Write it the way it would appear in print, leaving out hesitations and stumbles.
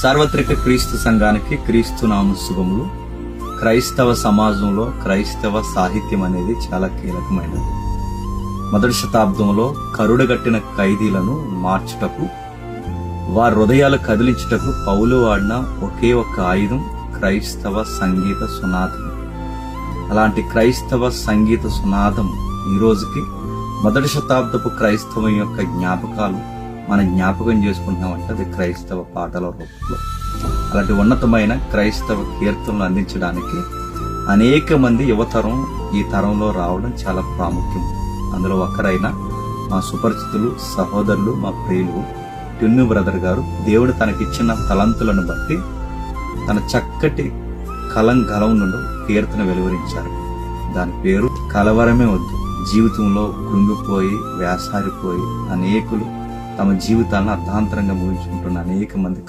సార్వత్రిక క్రీస్తు సంఘానికి క్రీస్తు నామ శుభములు. క్రైస్తవ సమాజంలో క్రైస్తవ సాహిత్యం అనేది చాలా కీలకమైనది. మొదటి శతాబ్దంలో కరుడుగట్టిన ఖైదీలను మార్చుటకు, వారి హృదయాలు కదిలించుటకు పౌలు వాడిన ఒకే ఒక్క ఆయుధం క్రైస్తవ సంగీత సునాదం. అలాంటి క్రైస్తవ సంగీత సునాదం ఈ రోజుకి మొదటి శతాబ్దపు క్రైస్తవం యొక్క జ్ఞాపకాలు మనం జ్ఞాపకం చేసుకుంటున్నామంటే అది క్రైస్తవ పాటల రూపంలో. అలాంటి ఉన్నతమైన క్రైస్తవ కీర్తనలు అందించడానికి అనేక మంది యువతరం ఈ తరంలో రావడం చాలా ప్రాముఖ్యం. అందులో ఒకరైన మా సుపరిచితులు, సహోదరులు, మా ప్రియులు టిన్ను బ్రదర్ గారు దేవుడు తనకిచ్చిన తలంతులను బట్టి తన చక్కటి గలం నుండి కీర్తన వెలువరించారు. దాని పేరు కలవరమే వద్దు. జీవితంలో కృంగిపోయి వేసారిపోయి అనేకులు తమ జీవితాలను అర్థాంతరంగా ముగించుకుంటున్న అనేక మంది